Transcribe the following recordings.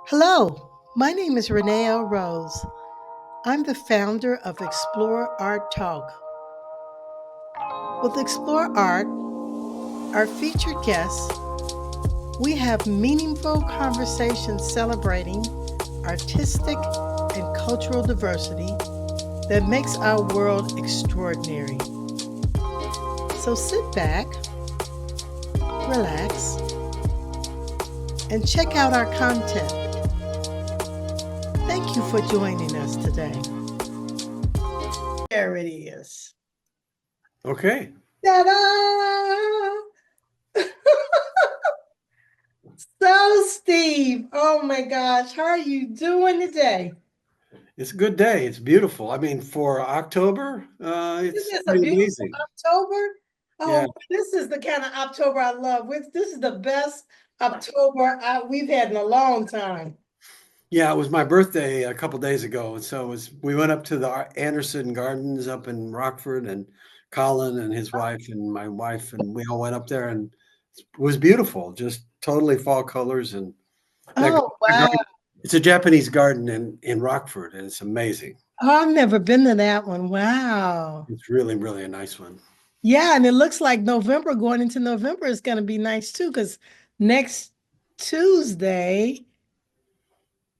Hello, my name is Renee L. Rose. I'm the founder of Explore Art Talk. With Explore Art, our featured guests, we have meaningful conversations celebrating artistic and cultural diversity that makes our world extraordinary. So sit back, relax, and check out our content. Thank you for joining us today. There it is. Okay. Ta-da! So, Steve, oh my gosh, how are you doing today? It's a good day. It's beautiful. I mean, for October, Isn't it's this a pretty beautiful amazing. October? Yeah. Oh, this is the kind of October I love. This is the best October we've had in a long time. Yeah, it was my birthday a couple days ago. And so we went up to the Anderson Gardens up in Rockford, and Colin and his wife and my wife, and we all went up there, and it was beautiful. Just totally fall colors. And that, Oh, that wow. garden, it's a Japanese garden in Rockford, and it's amazing. Oh, I've never been to that one. Wow. It's really, really a nice one. Yeah, and it looks like November, going into November, is going to be nice too, because next Tuesday,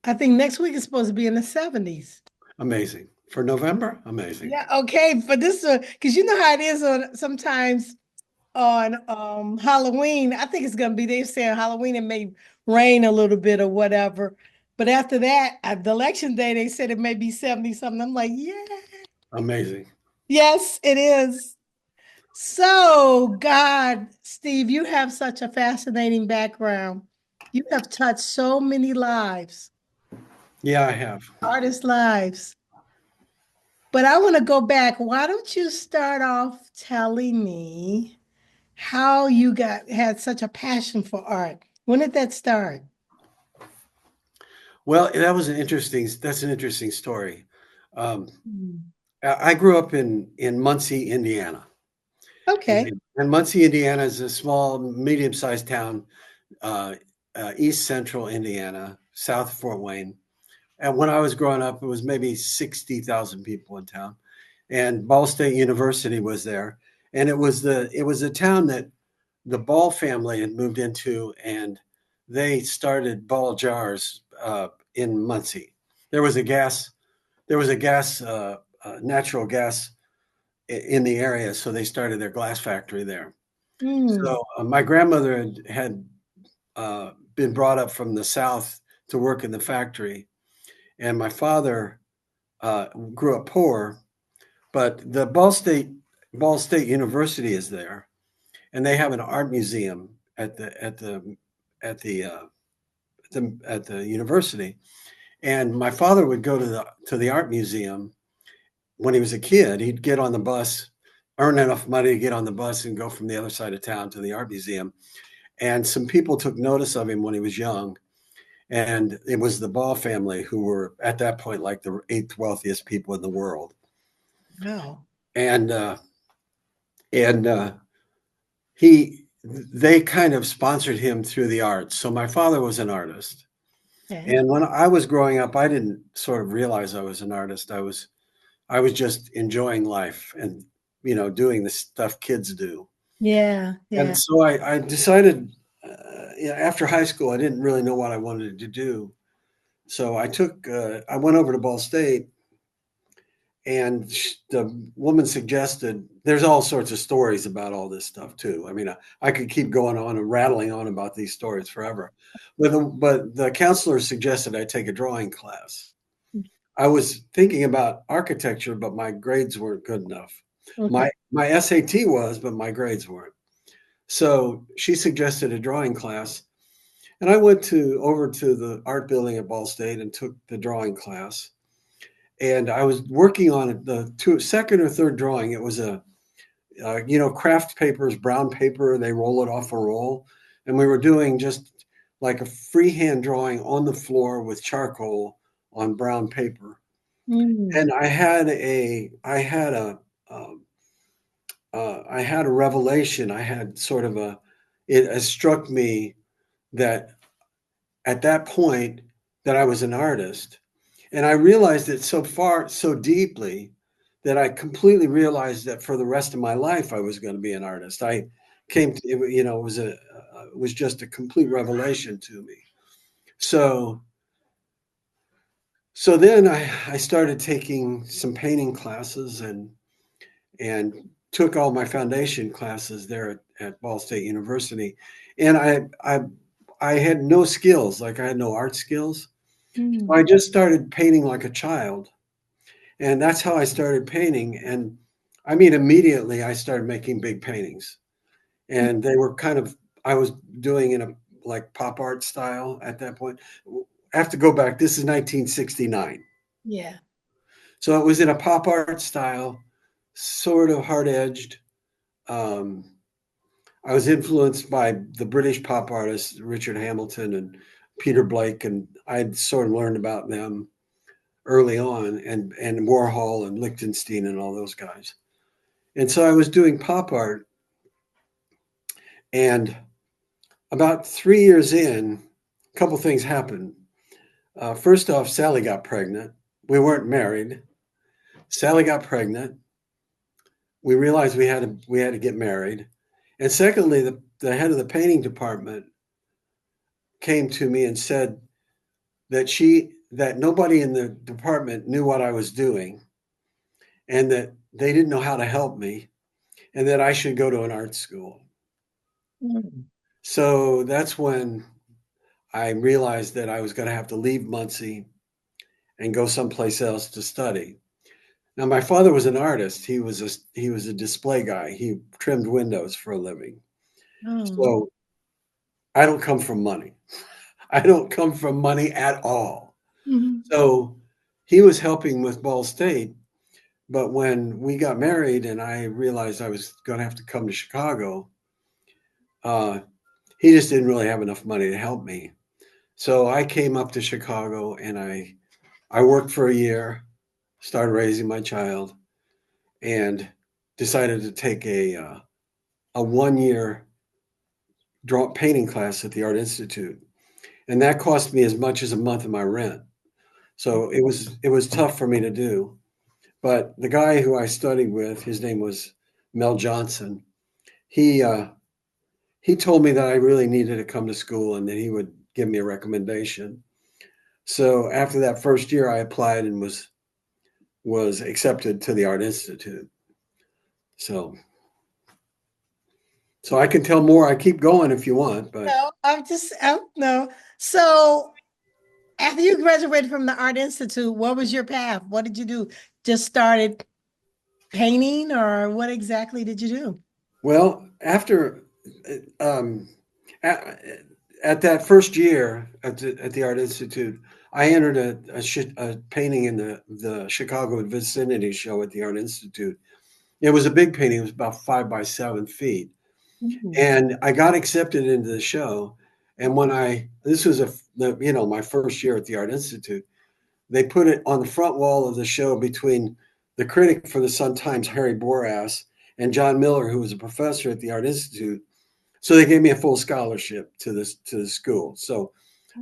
I think next week is supposed to be in the 70s. Amazing. For November, amazing. Yeah, okay, but this because you know how it is on sometimes on Halloween. I think it's gonna be they say on Halloween it may rain a little bit or whatever. But after that, at the election day, they said it may be 70 something. I'm like, yeah, Amazing. yes, it is. So, God, Steve, you have such a fascinating background. You have touched so many lives, Yeah, I have. artists' lives. But I want to go back. Why don't you start off telling me how you had such a passion for art? When did that start? Well, that's an interesting story. Um, Hmm. I grew up in Muncie, Indiana. Okay. And Muncie, Indiana is a small, medium-sized town, uh, east central Indiana, south of Fort Wayne. And when I was growing up, it was maybe 60,000 people in town. And Ball State University was there. And it was a town that the Ball family had moved into, and they started Ball jars in Muncie. There was a gas, there was a natural gas in the area, so they started their glass factory there. Hmm. So my grandmother had been brought up from the South to work in the factory, and my father grew up poor, but the Ball State University is there, and they have an art museum at the at the university. And my father would go to the art museum when he was a kid. He'd get on the bus, earn enough money to get on the bus and go from the other side of town to the art museum. And some people took notice of him when he was young. And it was the Ball family who were at that point like the eighth wealthiest people in the world. Wow. And and he they kind of sponsored him through the arts. So my father was an artist. Okay. And when I was growing up, I didn't sort of realize I was an artist. I was just enjoying life and doing the stuff kids do. Yeah. And Yeah. so I decided after high school, I didn't really know what I wanted to do. So I went over to Ball State, and the woman suggested there's all sorts of stories about all this stuff too. I mean, I could keep going on and rattling on about these stories forever. But the counselor suggested I take a drawing class. I was thinking about architecture, but my grades weren't good enough. Okay. My SAT was, but my grades weren't. So she suggested a drawing class, and I went to over to the art building at Ball State and took the drawing class. And I was working on second or third drawing. It was craft papers, brown paper. They roll it off a roll, and we were doing just like a freehand drawing on the floor with charcoal on brown paper. Hmm. And um, I had a revelation. I had sort of it struck me that at that point that I was an artist. And I realized it so far, so deeply, that I completely realized that for the rest of my life, I was going to be an artist. I came to, it was just a complete revelation to me. So, so then I started taking some painting classes and took all my foundation classes there at Ball State University. And I had no skills, like I had no art skills. So I Mm. just started painting like a child. And that's how I started painting. And I mean, immediately I started making big paintings. And they were kind of, I was doing in a like pop art style at that point. I have to go back. This is 1969. Yeah. So it was in a pop art style, sort of hard edged. Um, I was influenced by the British pop artists, Richard Hamilton and Peter Blake, and I'd sort of learned about them early on, and Warhol and Lichtenstein and all those guys. And so I was doing pop art, and about 3 years in, a couple things happened. First off, Sally got pregnant. We weren't married. Sally got pregnant. We realized we had to get married. And secondly, the head of the painting department came to me and said that nobody in the department knew what I was doing, and that they didn't know how to help me, and that I should go to an art school. Mm. So that's when I realized that I was going to have to leave Muncie and go someplace else to study. Now, my father was an artist. He was a display guy. He trimmed windows for a living. Oh. So I don't come from money. I don't come from money at all. Mhm. So he was helping with Ball State. But when we got married and I realized I was going to have to come to Chicago, uh, he just didn't really have enough money to help me. So I came up to Chicago and I worked for a year, started raising my child, and decided to take a 1 year draw painting class at the Art Institute, and that cost me as much as a month of my rent. So it was tough for me to do. But the guy who I studied with, his name was Mel Johnson. He he told me that I really needed to come to school and that he would give me a recommendation. So after that first year, I applied and was accepted to the Art Institute. So I can tell more. I keep going if you want, but No, no. So after you graduated from the Art Institute, what was your path? What did you do? Just started painting, or what exactly did you do? well, after um, at, at that first year at the Art Institute, I entered a painting in the Chicago vicinity show at the Art Institute. It was a big painting. It was about 5 by 7 feet, Ooh. and I got accepted into the show. And when this was my first year at the Art Institute, they put it on the front wall of the show between the critic for the Sun Times, Harry Boras, and John Miller, who was a professor at the Art Institute. So they gave me a full scholarship to the school. So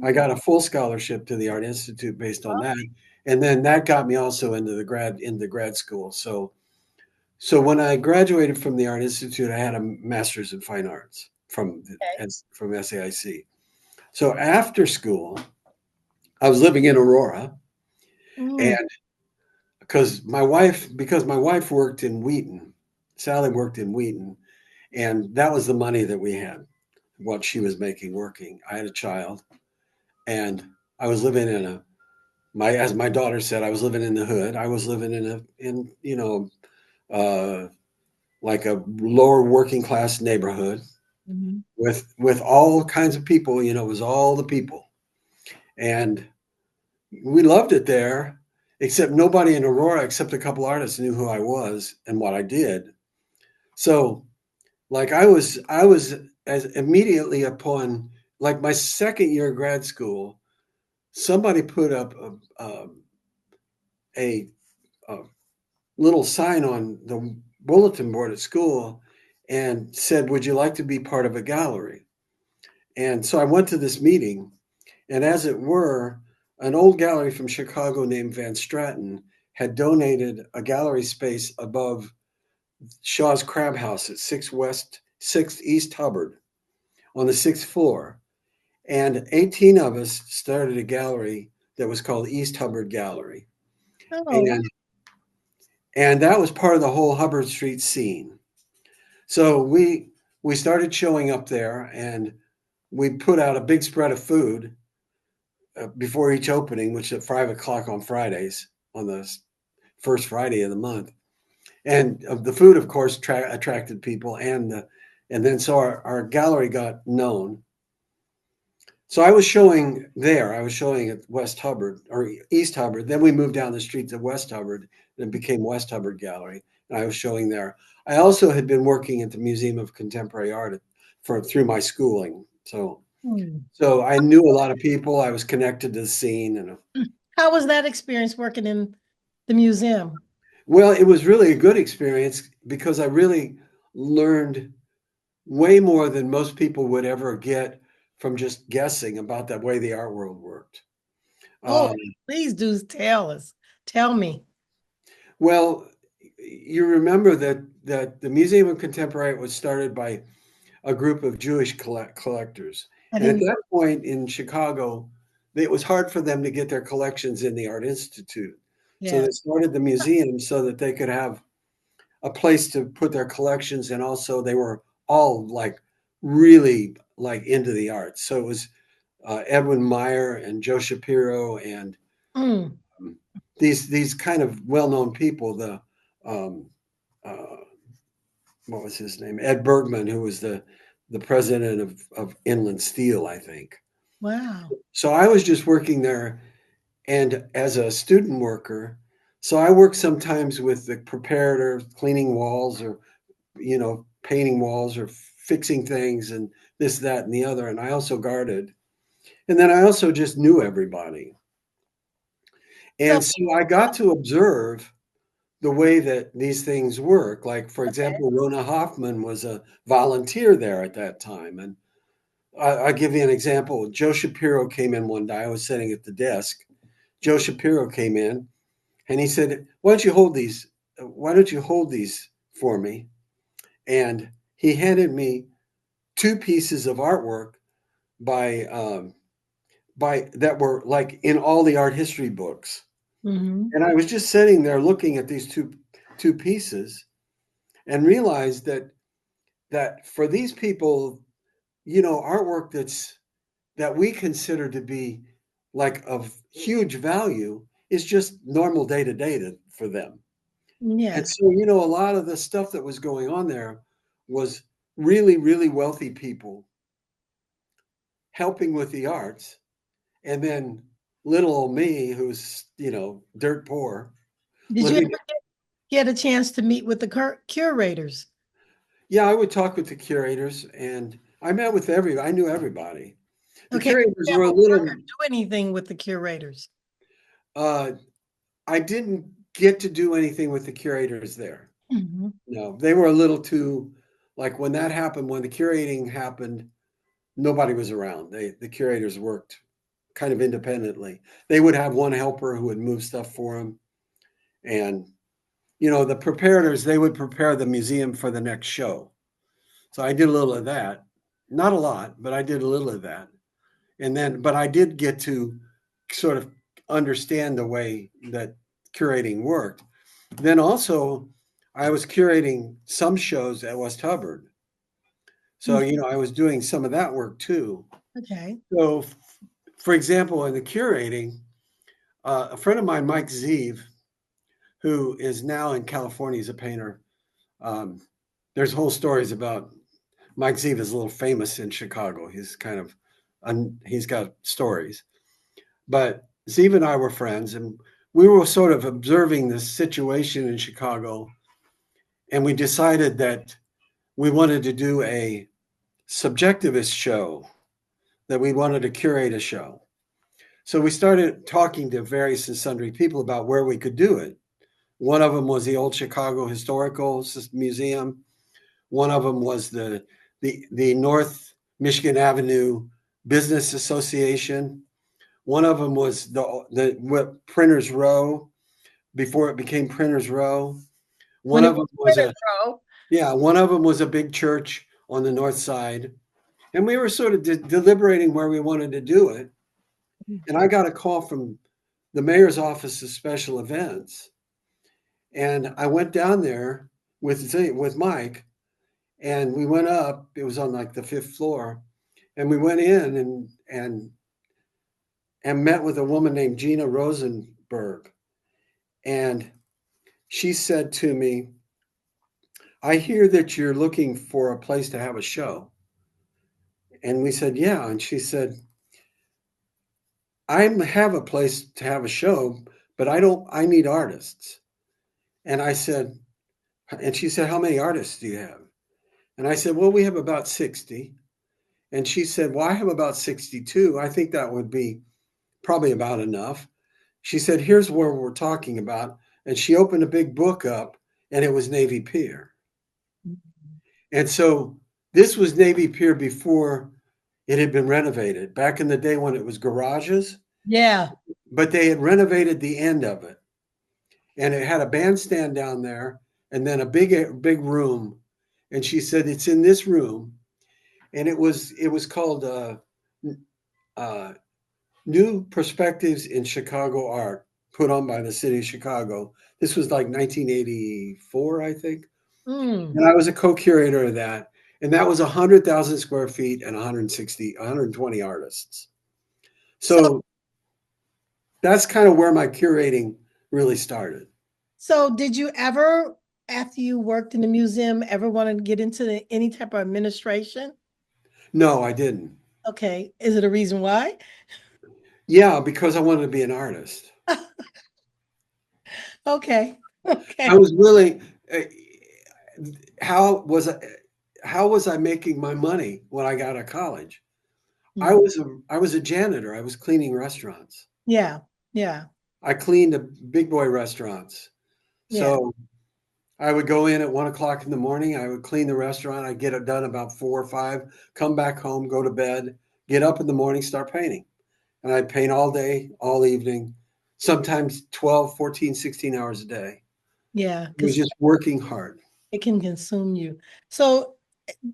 I got a full scholarship to the Art Institute based on that, and then that got me also into grad school. So when I graduated from the Art Institute, I had a master's in fine arts from SAIC. So after school, I was living in Aurora, Mm. and because my wife worked in Wheaton, Sally worked in Wheaton, and that was the money that we had, what she was making working. I had a child, and I was living in as my daughter said, I was living in the hood. I was living uh, like a lower working class neighborhood Mhm. with all kinds of people. It was all the people, and we loved it there. Except nobody in Aurora, except a couple artists, knew who I was and what I did. So, like, I was as immediately upon like my second year of grad school, somebody put up a, a little sign on the bulletin board at school and said, "Would you like to be part of a gallery?" And so I went to this meeting, and as it were, an old gallery from Chicago named Van Stratton had donated a gallery space above Shaw's Crab House at 6th East Hubbard on the 6th floor. And 18 of us started a gallery that was called East Hubbard Gallery. Oh, And and that was part of the whole Hubbard Street scene. So we started showing up there, and we put out a big spread of food before each opening, which is at 5 o'clock on Fridays, on the first Friday of the month. And the food, of course, attracted people, and then so our gallery got known. So I was showing there. I was showing at West Hubbard or East Hubbard. Then we moved down the street to West Hubbard, and it became West Hubbard Gallery, and I was showing there. I also had been working at the Museum of Contemporary Art through my schooling, so hmm. so I knew a lot of people. I was connected to the scene, and How was that experience working in the museum? well, it was really a good experience because I really learned way more than most people would ever get from just guessing about the way the art world worked. Oh, Um, please do tell us. Tell me. well, you remember that the Museum of Contemporary Art was started by a group of Jewish collectors, I and at didn't. that point in Chicago, it was hard for them to get their collections in the Art Institute. So Yeah. they started the museum so that they could have a place to put their collections, and also they were all like really like into the arts. So it was Edwin Meyer and Joe Shapiro and Mm, um, these kind of well-known people. The um, uh, what was his name? Ed Bergman, who was the president of Inland Steel, I think. wow. So I was just working there, and as a student worker, so I worked sometimes with the preparator, cleaning walls, or painting walls, or fixing things, and this, that, and the other. And I also guarded, and then I also just knew everybody, So, and so I got to observe the way that these things work. Like, for okay. example, Rona Hoffman was a volunteer there at that time. And I'll give you an example. Joe Shapiro came in one day. I was sitting at the desk. Joe Shapiro came in and he said, "Why don't you hold these? Why don't you hold these for me?" And he handed me two pieces of artwork by that were like in all the art history books. Hmm. And I was just sitting there looking at these two pieces and realized that for these people, artwork that we consider to be like of huge value is just normal day to day for them. And Yes. so, a lot of the stuff that was going on there was really, really wealthy people helping with the arts. And then little old me, who's, dirt poor, Did you living. ever get a chance to meet with the curators? Yeah, I would talk with the curators, and I met with I knew everybody. The Okay. Did curators you were ever a work little, or do anything with the curators? uh, I didn't get to do anything with the curators there. Hmm. No, they were a little too, like when that happened, when the curating happened, nobody was around. The curators worked kind of independently. They would have one helper who would move stuff for them. And, the preparators, they would prepare the museum for the next show. So I did a little of that. Not a lot, but I did a little of that. But I did get to sort of understand the way that curating worked. Then also, I was curating some shows at West Hubbard. So, I was doing some of that work too. Okay. So, for example, in the curating, a friend of mine, Mike Zeev, who is now in California, he's a painter. Um, there's whole stories about Mike Zeev is a little famous in Chicago. He's kind of, he's got stories. But Zeev and I were friends, and we were sort of observing this situation in Chicago, and we decided that we wanted to do a subjectivist show, that we wanted to curate a show. So we started talking to various and sundry people about where we could do it. One of them was the Old Chicago Historical Museum. One of them was the North Michigan Avenue Business Association. One of them was the what Printers Row before it became Printers Row. One When it of was them was Printers a Row. yeah. One of them was a big church on the north side, and we were sort of deliberating where we wanted to do it. And I got a call from the mayor's office of special events, and I went down there with Mike, and we went up. It was on like the fifth floor, and we went in and met with a woman named Gina Rosenberg, and she said to me, "I hear that you're looking for a place to have a show." And we said, "Yeah." And she said, "I have a place to have a show, but I need artists." And I said, and she said, "How many artists do you have?" And I said, "Well, we have about 60." And she said, "Well, I have about 62. I think that would be probably about enough." She said, "Here's where we're talking about." And she opened a big book up, and it was Navy Pier. And so this was Navy Pier before it had been renovated, back in the day when it was garages, Yeah. but they had renovated the end of it. And it had a bandstand down there and then a big room. And she said, "It's in this room." And it was called uh, New Perspectives in Chicago Art, put on by the city of Chicago. This was like 1984, I think. Mm. And I was a co-curator of that. And that was 100,000 square feet and 160, 120 artists. So, So that's kind of where my curating really started. so did you ever, after you worked in the museum, ever want to get into any type of administration? No, I didn't. Okay. Is it a reason why? Yeah, because I wanted to be an artist. Okay. I Okay. was willing. uh, How was I? How was I making my money when I got out of college? I Mm. was a I was a janitor. I was cleaning restaurants. Yeah. Yeah. I cleaned the big boy restaurants. Yeah. So I would go in at 1 o'clock in the morning. I would clean the restaurant. I'd get it done about 4 or 5. Come back home, go to bed, get up in the morning, start painting, and I'd paint all day, all evening, sometimes 12, 14, 16 hours a day. Yeah. It was Because just working hard. it can consume you. So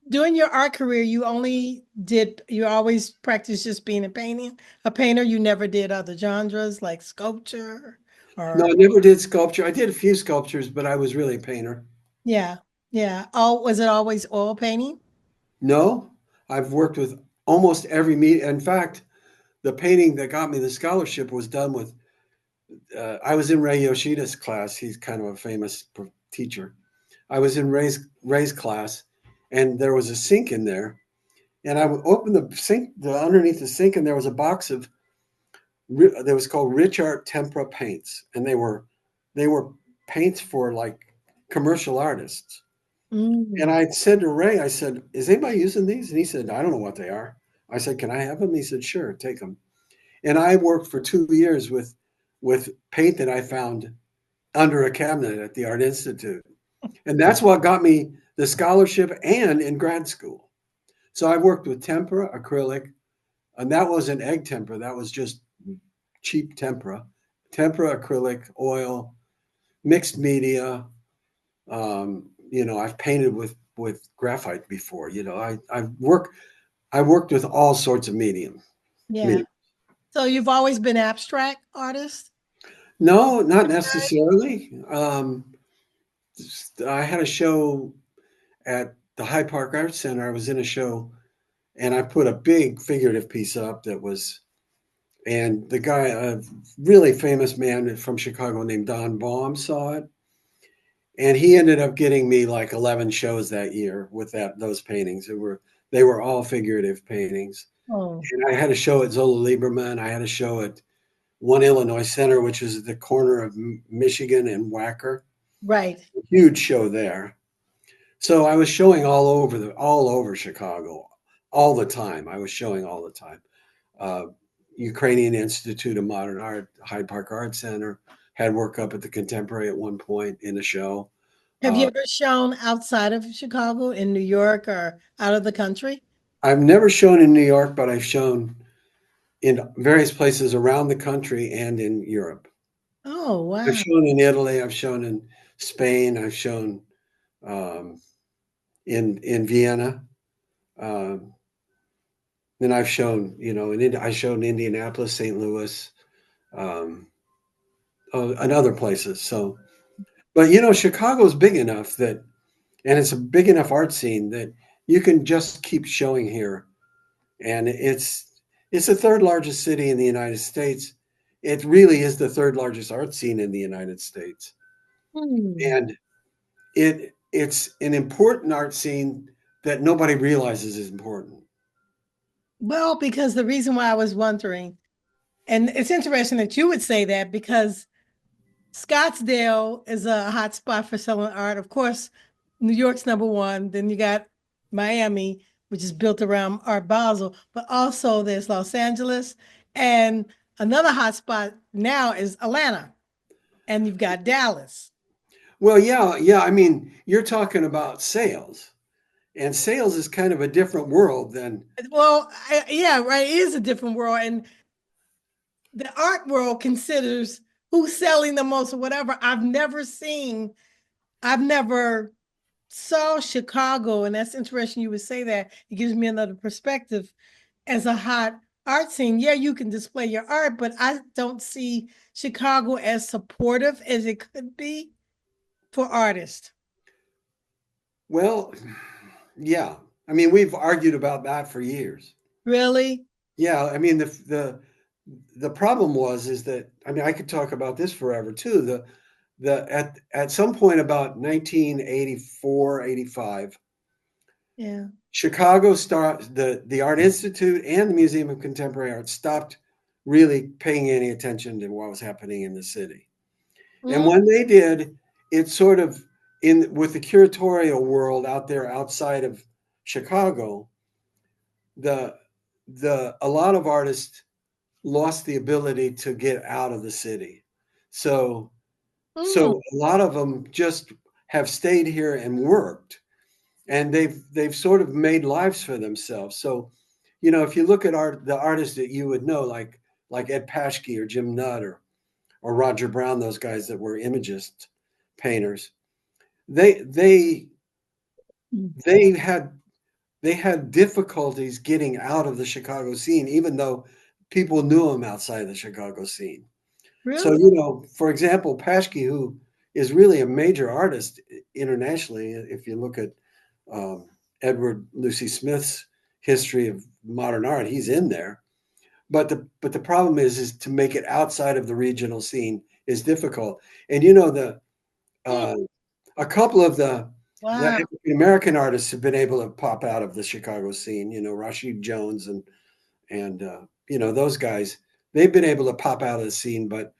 during your art career, you always practice just being a painter. You never did other genres like sculpture No, I or, never did sculpture. I did a few sculptures, but I was really a painter. yeah. Yeah. Oh, was it always oil painting? No, I've worked with almost every media. In fact, the painting that got me the scholarship was done with. I was in Ray Yoshida's class. He's kind of a famous teacher. I was in Ray's class, and there was a sink in there, and I would open the sink, the underneath the sink, and there was a box of that was called Rich Art Tempera paints, and they were paints for like commercial artists. And Mm. I said to Ray, I said, "Is anybody using these?" And he said, "I don't know what they are." I said, "Can I have them?" He said, "Sure, take them." And I worked for 2 years with paint that I found under a cabinet at the Art Institute. And that's what got me the scholarship and in grad school. So I worked with tempera, acrylic, and that wasn't egg tempera. That was just cheap tempera, tempera, acrylic, oil, mixed media. I've painted with graphite before. I worked with all sorts of Yeah. medium. So you've always been abstract artist? No, not necessarily. I had a show at the Hyde Park Arts Center. I was in a show, and I put a big figurative piece up that was, and the guy, a really famous man from Chicago named Don Baum, saw it, and he ended up getting me like 11 shows that year with those paintings. They were all figurative paintings. Oh, And I had a show at Zola Lieberman. I had a show at One Illinois Center, which is at the corner of Michigan and Wacker. right. Huge show there. So I was showing all over Chicago all the time. I was showing all the time. Uh, Ukrainian Institute of Modern Art, Hyde Park Art Center, had work up at the Contemporary at one point in a show. Have you Uh, ever shown outside of Chicago in New York or out of the country? I've never shown in New York, but I've shown in various places around the country and in Europe. Oh, I've wow. shown in Italy, I've shown in Spain, I've shown um, in Vienna. Um, then I've shown, I showed in Indianapolis, St. Louis, um, and other places. So, but Chicago's big enough that, and it's a big enough art scene that you can just keep showing here. And it's the third largest city in the United States. It really is the third largest art scene in the United States, Hmm. and it's an important art scene that nobody realizes is important. Well, because the reason why I was wondering, and it's interesting that you would say that because Scottsdale is a hot spot for selling art. Of course, New York's number one. Then you got Miami, which is built around Art Basel, but also there's Los Angeles. And another hot spot now is Atlanta. And you've got Dallas. Well, yeah, yeah. I mean, you're talking about sales, and sales is kind of a different world than. Well, yeah, right. It is a different world. And the art world considers who's selling the most or whatever. I've never saw Chicago, and that's interesting you would say that. It gives me another perspective as a hot art scene. Yeah, you can display your art, but I don't see Chicago as supportive as it could be for artists. Well, yeah. I mean, we've argued about that for years. Really? Yeah, I mean the problem was is that, I mean, I could talk about this forever too. The at some point about 1984, 85, Yeah. Chicago the Art Institute and the Museum of Contemporary Art stopped really paying any attention to what was happening in the city. And Mm, when they did, it sort of, in with the curatorial world out there outside of Chicago, the a lot of artists lost the ability to get out of the city. So mm, so a lot of them just have stayed here and worked, and they've sort of made lives for themselves. So, if you look at the artists that you would know, like Ed Paschke or Jim Nutt or Roger Brown, those guys that were imagist painters, they they mm. they had they had difficulties getting out of the Chicago scene, even though people knew them outside the Chicago scene. So, Really? for example, Paschke, who is really a major artist internationally, if you look at um, Edward Lucy Smith's history of modern art, he's in there. But the problem is to make it outside of the regional scene is difficult. And the Mm. uh, a couple of the Wow. African American artists have been able to pop out of the Chicago scene. Rashid Jones and those guys. They've been able to pop out of the scene, but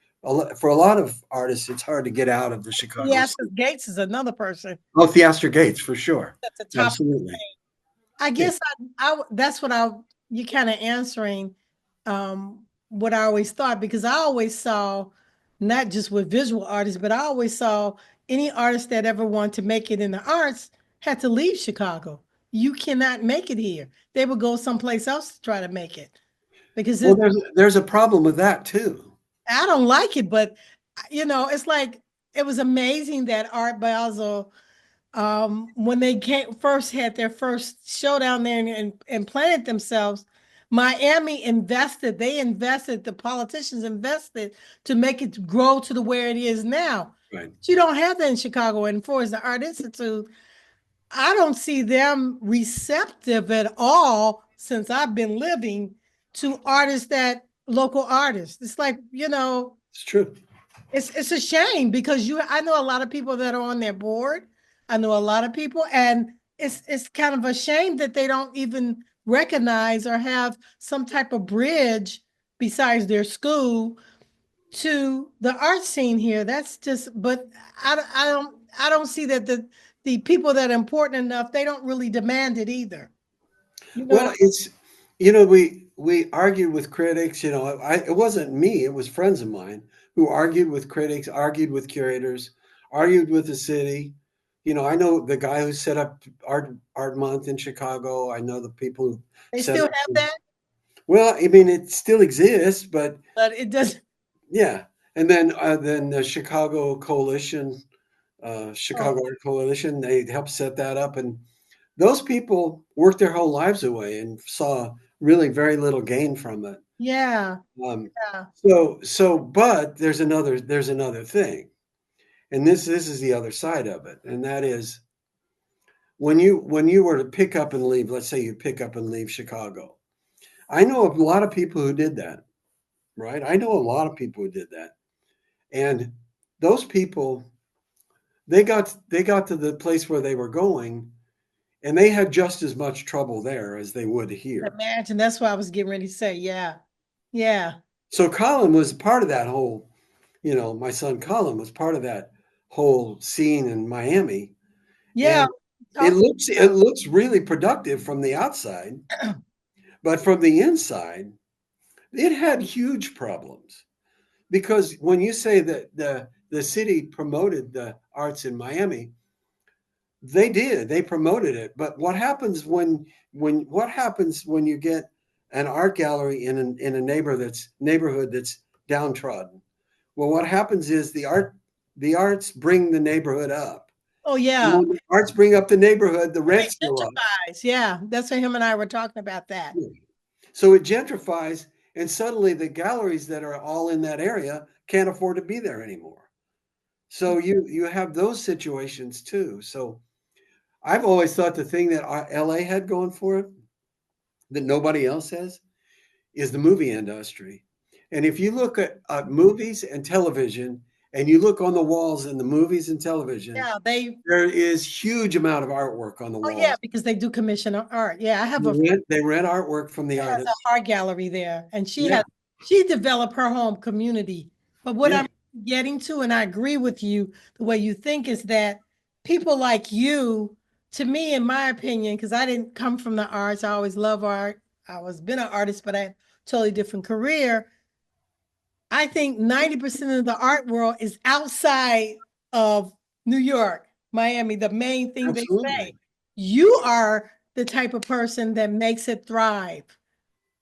for a lot of artists, it's hard to get out of the Chicago Yes, scene. Gates is another person Oh, Theaster Gates for sure, at the top. absolutely. I Yeah. guess that's what you kind of answering what I always thought because I always saw not just with visual artists, but I always saw any artist that ever wanted to make it in the arts had to leave Chicago. You cannot make it here. They would go someplace else to try to make it because Well, there's a problem with that too. I don't like it, but it's like it was amazing that Art Basel when they first had their first show down there and planted themselves, Miami invested. They invested. The politicians invested to make it grow to the where it is now. Right. But you don't have that in Chicago. And for as the Art Institute, I don't see them receptive at all since I've been living to artists that local artists. It's like It's true. it's a shame because I know a lot of people that are on their board. I know a lot of people, and it's kind of a shame that they don't even recognize or have some type of bridge besides their school to the art scene here. That's just, but I don't see that the people that are important enough, they don't really demand it either. You know, Well, we argued with critics. It wasn't me; it was friends of mine who argued with critics, argued with curators, argued with the city. I know the guy who set up Art Month in Chicago. I know the people who they set still up. have that. Well, I mean, it still exists, but But it doesn't. yeah. And then the Chicago Coalition, Oh, Chicago Art Coalition, they helped set that up, and those people worked their whole lives away and saw really very little gain from it. yeah, Um, yeah, but there's another thing, and this is the other side of it, and that is when you were to pick up and leave. Let's say you pick up and leave Chicago. I know a lot of people who did that, right? I know a lot of people who did that, and those people they got to the place where they were going, and they had just as much trouble there as they would here. imagine. That's what I was getting ready to say. Yeah, yeah, So Colin was part of that whole, my son Colin was part of that whole scene in Miami, yeah. and it Talk looks it about. looks really productive from the outside, but from the inside, it had huge problems because when you say that the city promoted the arts in Miami, they did. They promoted it. But what happens when you get an art gallery in a neighborhood that's downtrodden? Well, what happens is the arts bring the neighborhood up. Oh And yeah, when the arts bring up the neighborhood, the and it rents go up. gentrifies. Yeah, that's what him and I were talking about. That. Yeah. So it gentrifies, and suddenly the galleries that are all in that area can't afford to be there anymore. So you have those situations too. So I've always thought the thing that LA had going for it that nobody else has is the movie industry. And if you look at movies and television, and you look on the walls in the movies and television, Yeah, they. there is huge amount of artwork on the Oh yeah, walls. because they do commission art. Yeah, I have a friend They rent artwork from the that has artists. a art gallery there, and Yeah, she developed her home community. But what yeah, I'm getting to, and I agree with you, the way you think is that people like you, to me, in my opinion, because I didn't come from the arts, I always love art. I was been an artist, but I had a totally different career. I think 90% of the art world is outside of New York, Miami, the main thing they say. absolutely. You are the type of person that makes it thrive,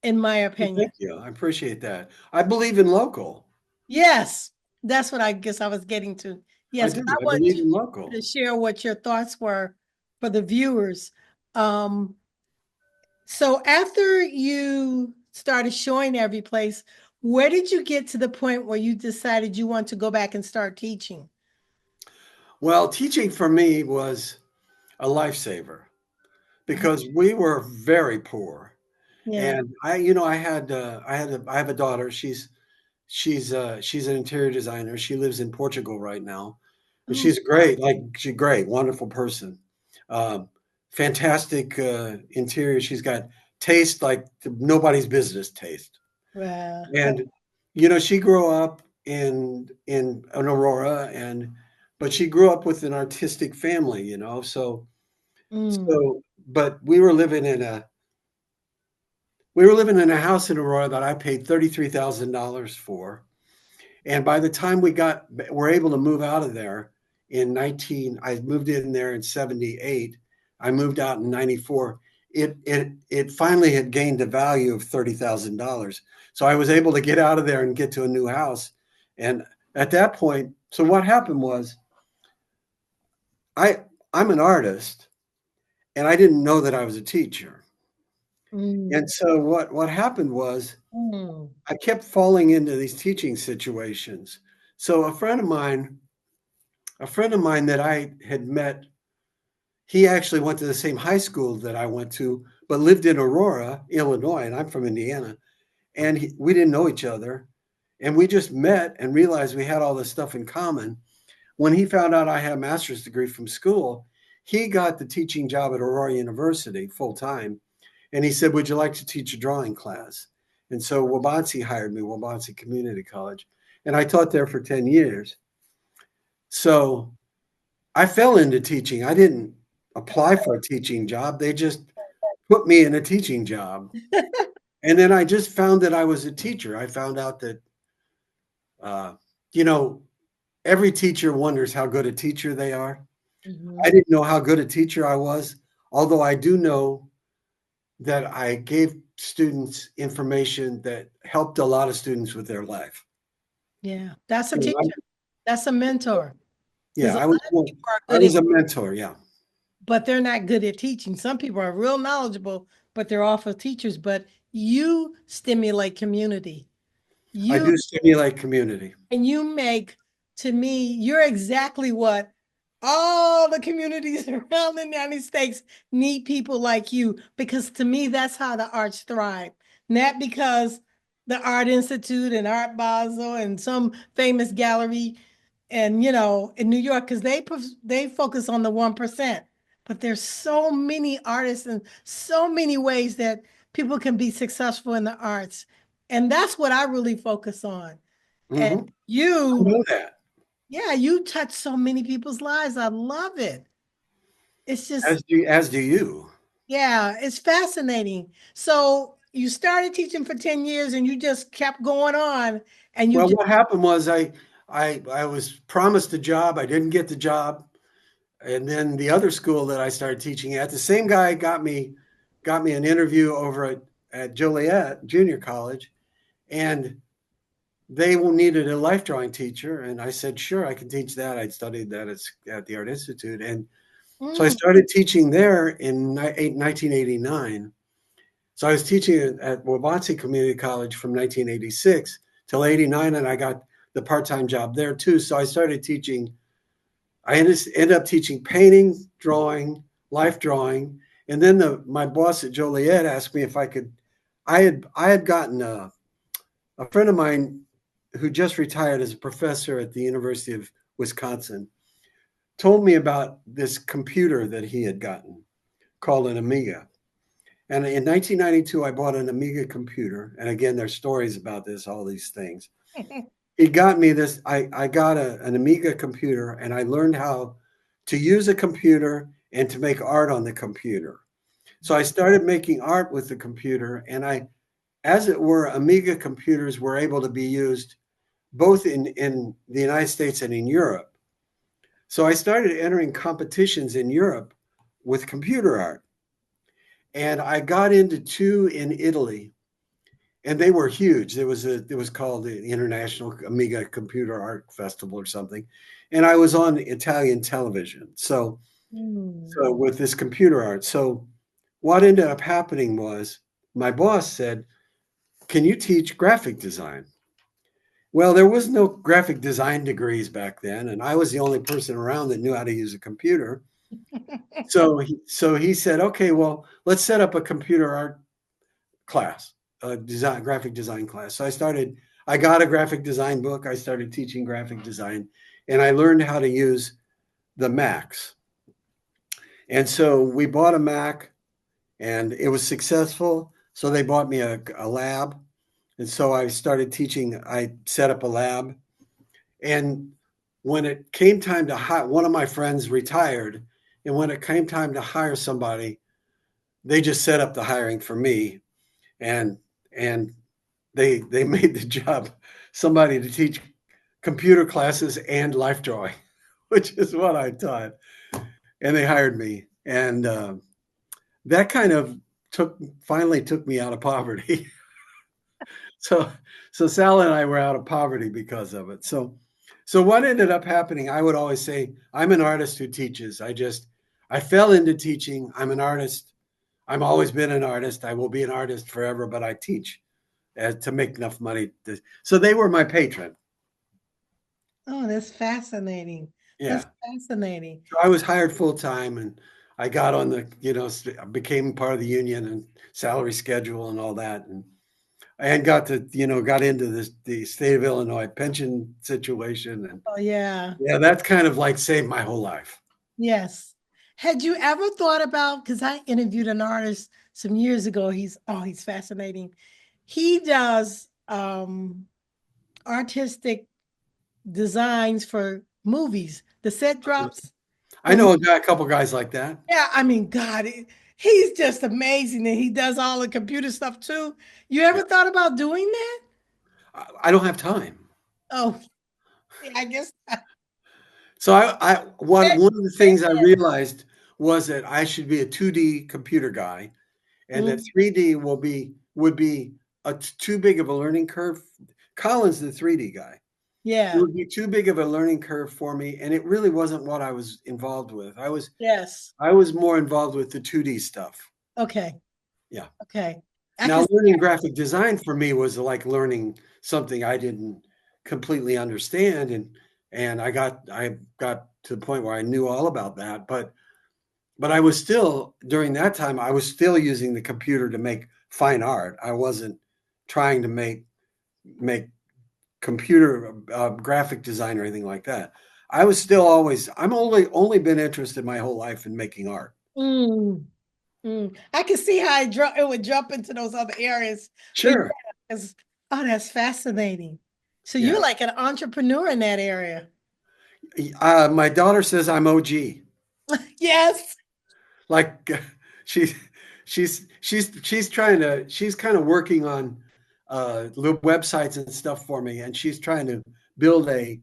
in my Well, opinion. thank you. I appreciate that. I believe in local. Yes, that's what I guess I was getting to. I Yes, do. but I I want believe you in local. to share what your thoughts were for the viewers. Um, so after you started showing every place, where did you get to the point where you decided you want to go back and start teaching? Well, teaching for me was a lifesaver Mhm. because we were very poor. Yeah. And I have a daughter. She's an interior designer. She lives in Portugal right now, and Oh, she's great, wonderful person, um, fantastic interior. She's got taste like nobody's business taste, wow. and she grew up in Aurora, but she grew up with an artistic family, Mm, but we were living in a house in Aurora that I paid $33,000 for. And by the time we're able to move out of there I moved in there in 78. I moved out in 94. It finally had gained a value of $30,000. So I was able to get out of there and get to a new house. And at that point, so what happened was I I'm an artist and I didn't know that I was a teacher. mm, And so what happened was mm. I kept falling into these teaching situations. So a friend of mine that I had met, he actually went to the same high school that I went to, but lived in Aurora, Illinois, and I'm from Indiana. And we didn't know each other. And we just met and realized we had all this stuff in common. When he found out I had a master's degree from school, he got the teaching job at Aurora University full time. And he said, "Would you like to teach a drawing class?" And so Wabansi hired me, Wabansi Community College. And I taught there for 10 years. So I fell into teaching. I didn't apply for a teaching job. They just put me in a teaching job. And then I just found that I was a teacher. I found out that, uh, you know, every teacher wonders how good a teacher they are. I Mhm. didn't know how good a teacher I was, although I do know that I gave students information that helped a lot of students with their life. Yeah, that's a You know, teacher. That's a mentor. Because yeah, a lot of well, people are I good at, was a mentor. Yeah, but they're not good at teaching. Some people are real knowledgeable, but they're awful teachers. But you stimulate community. I You do stimulate community. and you make, to me, you're exactly what all the communities around the United States need, people like you, because to me, that's how the arts thrive. Not because the Art Institute and Art Basel and some famous gallery and, in New York, because they focus on the 1%. But there's so many artists and so many ways that people can be successful in the arts. And that's what I really focus on. And Hmm. I you, know that. yeah, you touch so many people's lives. I love it. It's just, As do you. yeah, it's fascinating. So you started teaching for 10 years and you just kept going on and you Well, just, what happened was I was promised a job. I didn't get the job, and then the other school that I started teaching at, the same guy got me an interview over at Joliet Junior College, and they needed a life drawing teacher, and I said, sure, I can teach that. I'd studied that at the Art Institute, and so I mm, started teaching there in 1989. So I was teaching at Wabansie Community College from 1986 till 89, and I got the part-time job there too. So I started teaching. I ended up teaching painting, drawing, life drawing, and then my boss at Joliet asked me if I could. I had gotten a friend of mine who just retired as a professor at the University of Wisconsin told me about this computer that he had gotten called an Amiga. And in 1992, I bought an Amiga computer. And again, there's stories about this, all these things. He got me this. I got an Amiga computer and I learned how to use a computer and to make art on the computer. So I started making art with the computer. And as it were, Amiga computers were able to be used both in the United States and in Europe. So I started entering competitions in Europe with computer art. And I got into two in Italy, and they were huge. It was called the International Amiga Computer Art Festival or something, and I was on Italian television. So mm. with this computer art, so what ended up happening was my boss said, "Can you teach graphic design?" Well, there was no graphic design degrees back then, and I was the only person around that knew how to use a computer. So he said, "Okay, well, let's set up a computer art class, a graphic design class." So I got a graphic design book. I started teaching graphic design, and I learned how to use the Macs. And so we bought a Mac, and it was successful. So they bought me a lab. And so I started teaching. I set up a lab. And when it came time to hire, one of my friends retired. And when it came time to hire somebody, they just set up the hiring for me. And and they made the job somebody to teach computer classes and life drawing, which is what I taught. And they hired me, and that kind of finally took me out of poverty. so so Sal and I were out of poverty because of it. So what ended up happening? I would always say, I'm an artist who teaches. I fell into teaching. I'm an artist. I've always been an artist. I will be an artist forever, but I teach to make enough money. So they were my patron. Oh, that's fascinating. Yeah. That's fascinating. So I was hired full time, and I got on became part of the union and salary schedule and all that. And got into the state of Illinois pension situation. And Oh, yeah. yeah, that's kind of like saved my whole life. Yes. Had you ever thought about, because I interviewed an artist some years ago, he's fascinating. He does artistic designs for movies, the set drops I for know a couple guys like that. yeah, I mean, God, he's just amazing, and he does all the computer stuff too. You Yeah. ever thought about doing that? I don't have time. Oh, yeah, I guess. So one of the things I realized was that I should be a 2D computer guy, and that Mm, 3D will be would be too big of a learning curve. Colin's the 3D guy. It Yeah. would be too big of a learning curve for me, and it really wasn't what I was involved with. Yes. I was more involved with the 2D stuff. Okay. Yeah. Okay. I can Now, see learning graphic design for me was like learning something I didn't completely understand, and I got to the point where I knew all about that, but I was still, during that time, I was still using the computer to make fine art. I wasn't trying to make computer graphic design or anything like that. I was still always, I'm only been interested my whole life in making art. Mm, I can see how it would jump into those other areas. But Sure. yeah, oh, that's fascinating. So Yeah. you're like an entrepreneur in that area. My daughter says I'm OG. Yes. Like she, she's trying to, she's kind of working on little websites and stuff for me, and she's trying to build a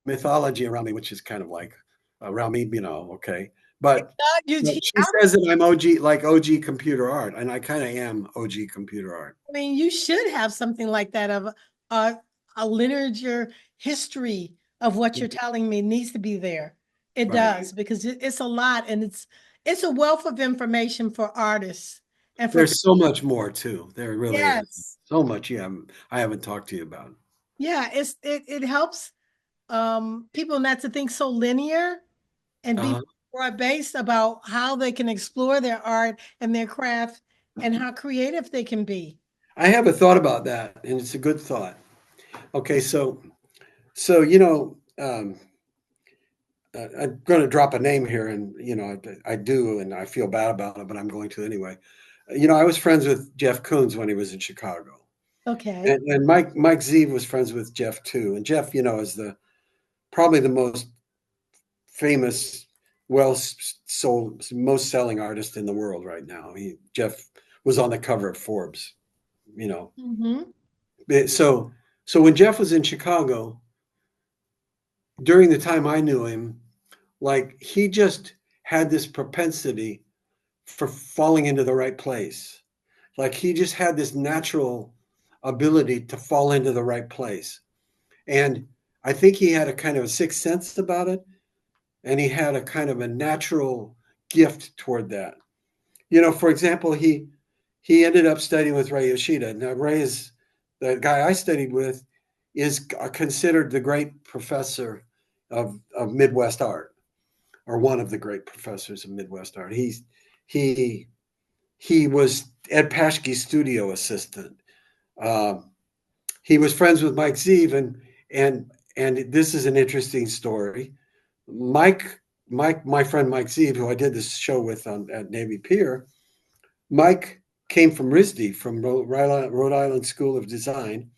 mythology around me, which is kind of like around me, okay. But she says that I'm OG, like OG computer art, and I kind of am OG computer art. I mean, you should have something like that of a, a literature history of what you're telling me needs to be there. It Right. does because it's a lot, and it's a wealth of information for artists and for There's so much more too. There really is yes, so much. Yeah, I haven't talked to you about. yeah. It helps people not to think so linear and be Uh-huh. broad based about how they can explore their art and their craft and how creative they can be. I have a thought about that, and it's a good thought. Okay, so I'm going to drop a name here, and I do, and I feel bad about it, but I'm going to anyway. I was friends with Jeff Koons when he was in Chicago, Okay. and Mike Zeev was friends with Jeff too. And Jeff, is the probably the most famous, well sold, most selling artist in the world right now. Jeff was on the cover of Forbes. You know, Mm-hmm. so when Jeff was in Chicago during the time I knew him, like he just had this propensity for falling into the right place. Like he just had this natural ability to fall into the right place. And I think he had a kind of a sixth sense about it. And he had a kind of a natural gift toward that. For example, he ended up studying with Ray Yoshida. Now, Ray is the guy I studied with, is considered the great professor of Midwest art, or one of the great professors of Midwest art. He he was Ed Paschke's studio assistant. Um, he was friends with Mike Zeev, and this is an interesting story. My friend Mike Zeev, who I did this show with at Navy Pier, Mike came from RISD, from Rhode Island School of Design,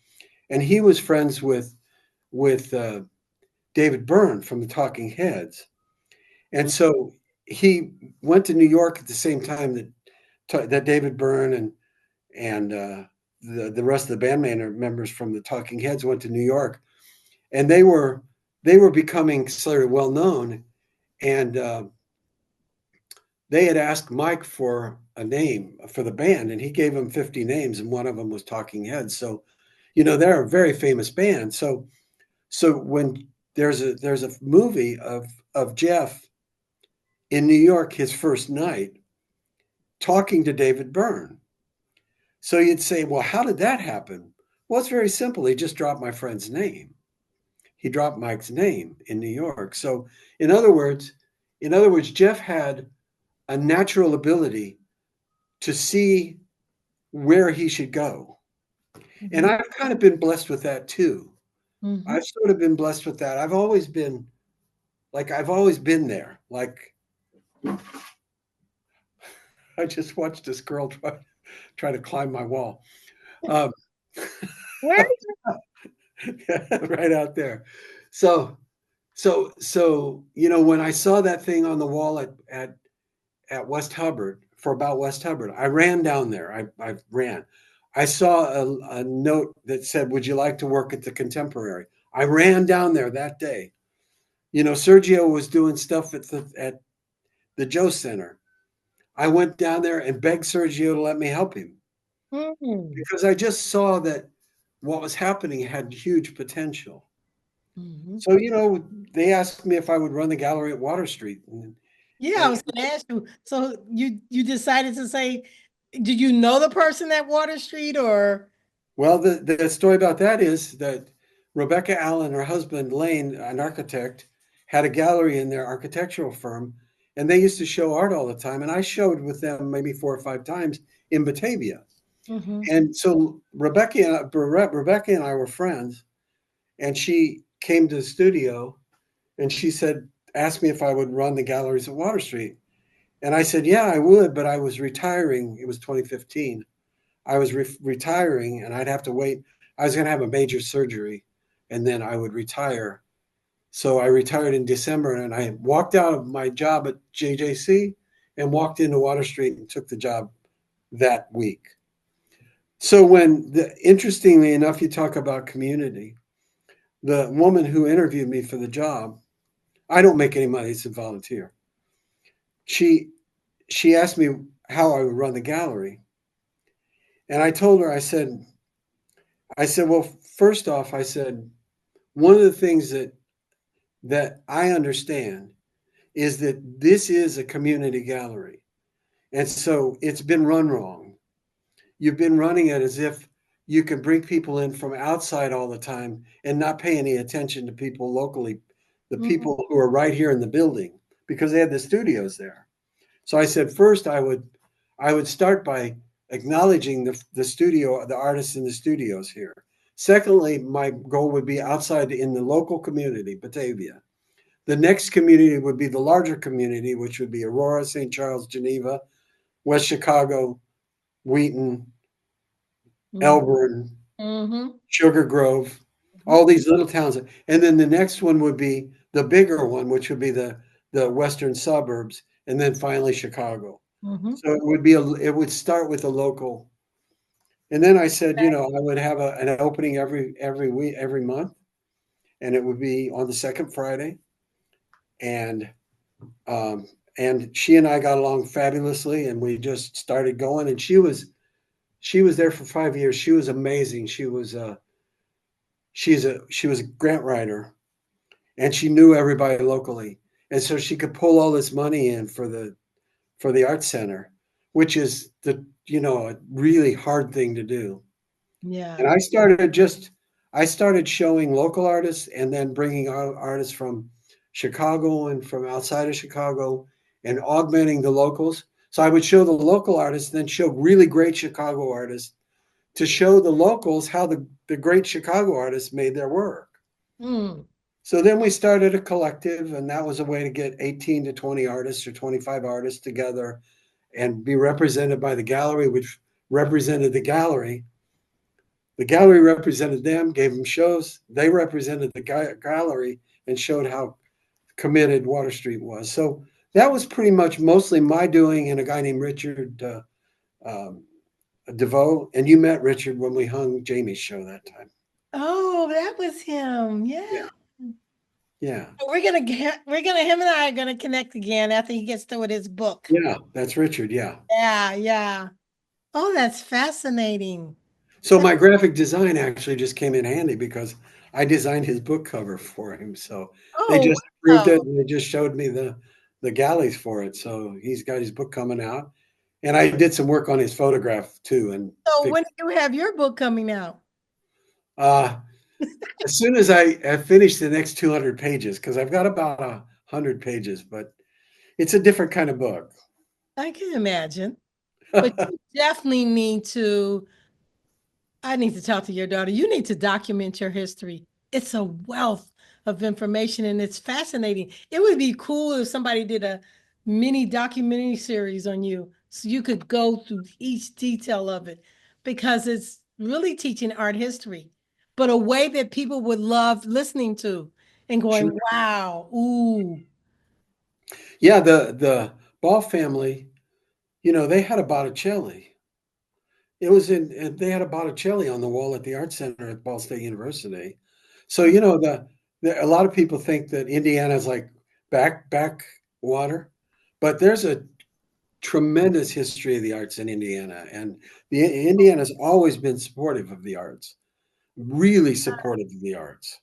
and he was friends with David Byrne from the Talking Heads, and so he went to New York at the same time that David Byrne and the rest of the band members from the Talking Heads went to New York, and they were becoming sort of well known, and they had asked Mike for a name for the band, and he gave them 50 names, and one of them was Talking Heads. So, they're a very famous band. So when there's a movie of Jeff in New York, his first night, talking to David Byrne. So you'd say, well, how did that happen? Well, it's very simple. He just dropped my friend's name. He dropped Mike's name in New York. So in other words, Jeff had a natural ability to see where he should go. And Mm-hmm. I've kind of been blessed with that too. Mm-hmm. I've sort of been blessed with that. I've always been there. Like I just watched this girl try to climb my wall. Um, Where? right out there. So when I saw that thing on the wall at West Hubbard, for about West Hubbard, I ran down there. I ran. I saw a note that said, "Would you like to work at the Contemporary?" I ran down there that day. Sergio was doing stuff at the Joe Center. I went down there and begged Sergio to let me help him. Mm. because I just saw that what was happening had huge potential. Mhm. So, they asked me if I would run the gallery at Water Street. Yeah, I And was gonna ask you. So you decided to say, did you know the person at Water Street or? well, the story about that is that Rebecca Allen, her husband Lane, an architect, had a gallery in their architectural firm, and they used to show art all the time. And I showed with them maybe 4 or 5 times in Batavia. Mhm. And so Rebecca and I were friends, and she came to the studio and she said, asked me if I would run the galleries at Water Street. And I said, yeah, I would, but I was retiring. It was 2015. I was retiring and I'd have to wait. I was going to have a major surgery and then I would retire. So I retired in December and I walked out of my job at JJC and walked into Water Street and took the job that week. So interestingly enough, you talk about community. The woman who interviewed me for the job, I don't make any money; it's a volunteer. She she asked me how I would run the gallery, and I told her, I said, well, first off, I said one of the things that I understand is that this is a community gallery, and so it's been run wrong. You've been running it as if you can bring people in from outside all the time and not pay any attention to people locally, the Mhm. people who are right here in the building, because they had the studios there. So I said, first I would start by acknowledging the artists in the studios here. Secondly, my goal would be outside in the local community, Batavia. The next community would be the larger community, which would be Aurora, St. Charles, Geneva, West Chicago, Wheaton, Mhm. Elburn, Mhm. Sugar Grove, all these little towns. And then the next one would be the bigger one, which would be the western suburbs, and then finally Chicago. Mhm. So it would start with a local. And then I said, I would have an opening every week, every month, and it would be on the second Friday. And um, and she and I got along fabulously, and we just started going. And she was there for 5 years. She was amazing. She was a grant writer, and she knew everybody locally, and so she could pull all this money in for the art center, which is a really hard thing to do. And Yeah. I started showing local artists and then bringing artists from Chicago and from outside of Chicago and augmenting the locals. So I would show the local artists, then show really great Chicago artists to show the locals how the great Chicago artists made their work. Mm. So then we started a collective, and that was a way to get 18 to 20 artists or 25 artists together and be represented by the gallery, which represented the gallery. The gallery represented them, gave them shows. They represented the gallery and showed how committed Water Street was. So that was pretty much mostly my doing and a guy named Richard um, DeVoe. And you met Richard when we hung Jamie's show that time. Oh, that was him. Yeah. Yeah. Yeah. We're gonna him and I are gonna connect again after he gets through with his book. Yeah. That's Richard. Yeah. Yeah, yeah. Oh, that's fascinating. So That- my graphic design actually just came in handy because I designed his book cover for him. So they Oh, just approved wow. it and they just showed me the galleys for it. So he's got his book coming out. And I did some work on his photograph too. And So fixed, when do you have your book coming out? uh, as soon as I finish the next 200 pages, because I've got about 100 pages, but it's a different kind of book. I can imagine. But you definitely need to I need to talk to your daughter. You need to document your history. It's a wealth of information and it's fascinating. It would be cool if somebody did a mini documentary series on you so you could go through each detail of it because it's really teaching art history, but a way that people would love listening to and Sure. going, wow, ooh. Yeah, the Ball family, they had a Botticelli. They had a Botticelli on the wall at the Art Center at Ball State University. So, a lot of people think that Indiana is like backwater, but there's tremendous history of the arts in Indiana, and Indiana's always been supportive of the arts, really supportive of the arts.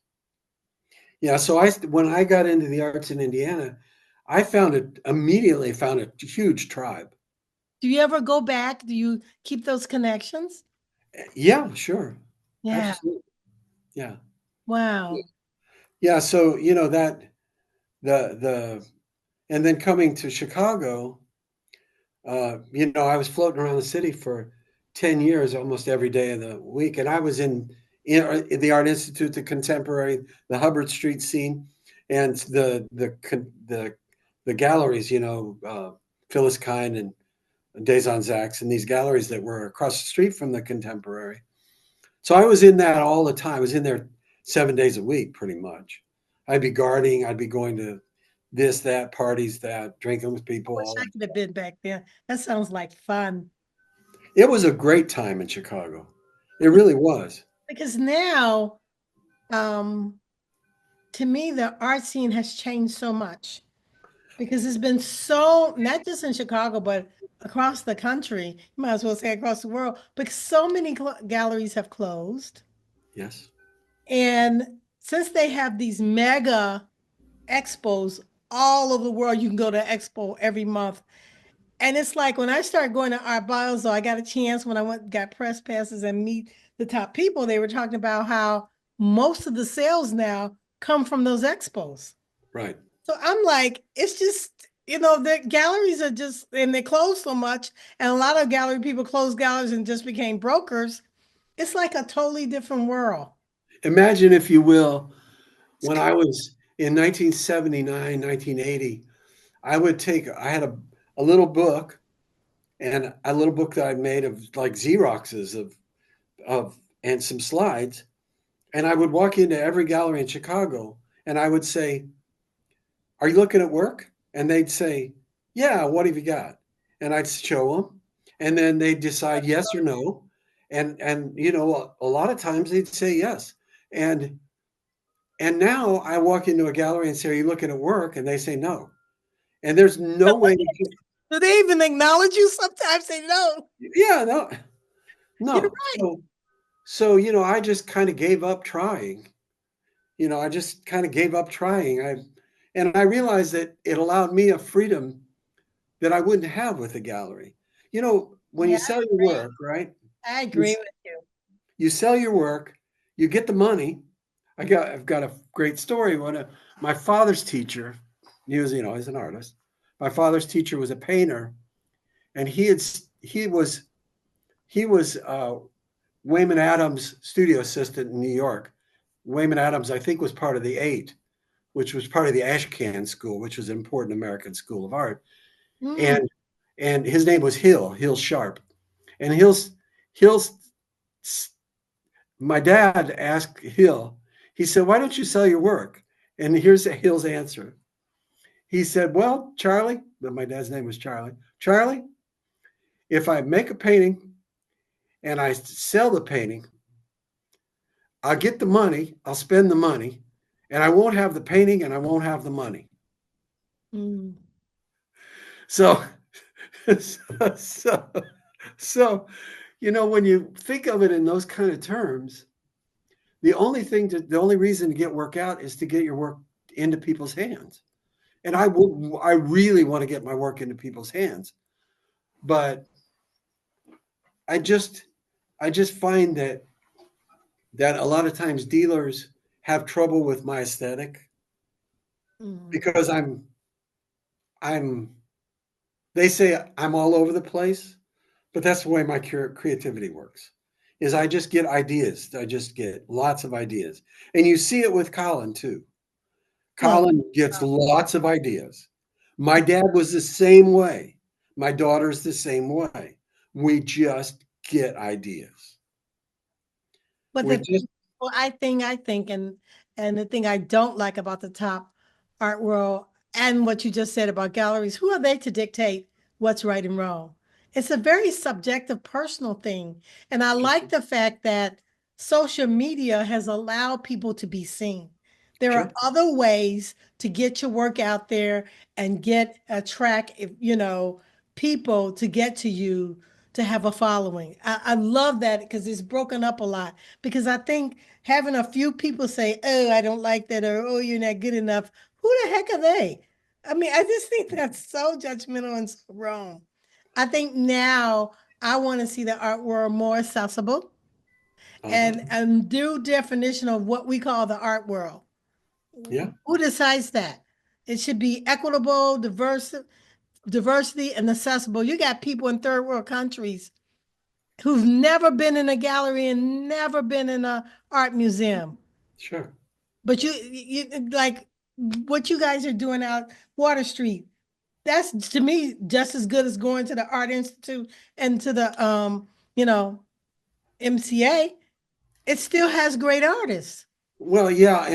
Yeah, so when I got into the arts in Indiana, I immediately found a huge tribe. Do you ever go back? Do you keep those connections? Yeah, sure, Yeah. absolutely. Yeah, Wow. yeah. So that the and then coming to Chicago, I was floating around the city for 10 years, almost every day of the week, and I was in the Art Institute, the Contemporary, the Hubbard Street scene, and the galleries. Phyllis Kine and Des Zacks, and these galleries that were across the street from the Contemporary. So I was in that all the time. I was in there 7 days a week, pretty much. I'd be guarding. I'd be going to this, that, parties, that, drinking with I people. wish All I of could have been back there. That sounds like fun. it was a great time in Chicago. It really was. Because now, um, to me, the art scene has changed so much because it's been so, not just in Chicago, but across the country. You might as well say across the world, because so many galleries have closed. Yes. And since they have these mega expos all over the world, you can go to expo every month. And it's like when I started going to Art Basel, I got a chance when I went got press passes and meet the top people. They were talking about how most of the sales now come from those expos. Right. So I'm like, it's just, the galleries are just, and they close so much. And a lot of gallery people closed galleries and just became brokers. It's like a totally different world. Imagine, if you will, when I was in 1979, 1980, I had a little book, and a little book that I made of like Xeroxes of and some slides. And I would walk into every gallery in Chicago and I would say, "Are you looking at work?" And they'd say, "Yeah, what have you got?" And I'd show them, and then they'd decide yes or no. And a lot of times they'd say yes. And now I walk into a gallery and say, "Are you looking at work?" And they say no. And there's no way to get, Do they even acknowledge you? Sometimes they know. yeah, no, You're no. right. So I just kind of gave up trying. I just kind of gave up trying. And I realized that it allowed me a freedom that I wouldn't have with a gallery. When Yeah, you sell your work, right? I You, agree with you. you sell your work, you get the money. I've got a great story. My father's teacher, he's an artist. My father's teacher was a painter, and he was Wayman Adams' studio assistant in New York. Wayman Adams, I think, was part of the Eight, which was part of the Ashcan School, which was an important American school of art. Mm, And his name was Hill Sharp. And Hill's my dad asked Hill, he said, "Why don't you sell your work?" And here's Hill's answer. He said, "Well, Charlie," but my dad's name was Charlie, if I make a painting and I sell the painting, I'll get the money, I'll spend the money, and I won't have the painting and I won't have the money. mm. So, so, so, when you think of it in those kind of terms, the only reason to get work out is to get your work into people's hands. And I really want to get my work into people's hands, but I just, I just find that a lot of times dealers have trouble with my aesthetic Mm. because I'm, they say I'm all over the place, but that's the way my creativity works. Is I just get ideas. I just get lots of ideas, and you see it with Colin too. Well, Colin gets lots of ideas. My dad was the same way. My daughter's the same way. We just get ideas. but We the just thing, well, I think, and the thing I don't like about the top art world and what you just said about galleries, who are they to dictate what's right and wrong? It's a very subjective, personal thing. And I like the fact that social media has allowed people to be seen. There are sure. other ways to get your work out there and get a track, if you know, people to get to you to have a following. I love that because it's broken up a lot. Because I think having a few people say, "Oh, I don't like that," or "Oh, you're not good enough," who the heck are they? I mean, I just think that's so judgmental and so wrong. I think now I want to see the art world more accessible Uh-huh. and a new definition of what we call the art world. Yeah. Who decides that? It should be equitable, diversity, and accessible. You got people in third world countries who've never been in a gallery and never been in a art museum. Sure. But you like what you guys are doing out Water Street. That's to me just as good as going to the Art Institute and to the you know, MCA. It still has great artists. Well, yeah,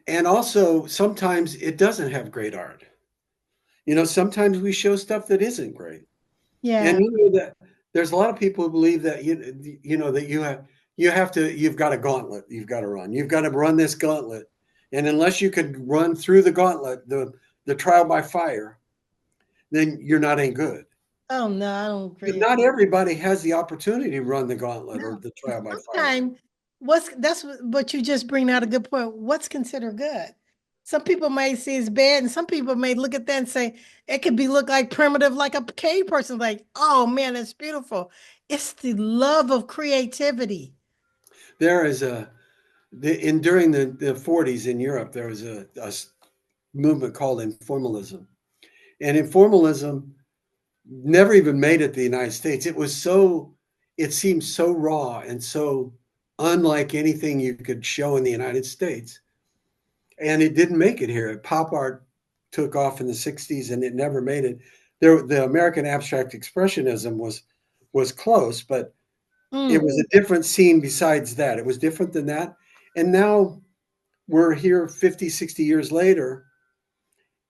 and also sometimes it doesn't have great art. Sometimes we show stuff that isn't great. And Yeah. that there's a lot of people who believe that that you've got a gauntlet you've got to run. You've got to run this gauntlet. And unless you could run through the gauntlet, the trial by fire, then you're not any good. Oh no, I don't But agree. not everybody has the opportunity to run the gauntlet or No. the trial by fire. Sometimes but you just bring out a good point. What's considered good? Some people may see it's bad, and some people may look at that and say it could be look like primitive, like a cave person, like, oh man, it's beautiful. It's the love of creativity. There is during the 40s in Europe, there was movement called informalism. And informalism never even made it to the United States. It seemed so raw and so unlike anything you could show in the United States. And it didn't make it here. Pop art took off in the 60s and it never made it. The American abstract expressionism was close, but it Mm, was a different scene besides that. It was different than that. And now we're here 50, 60 years later,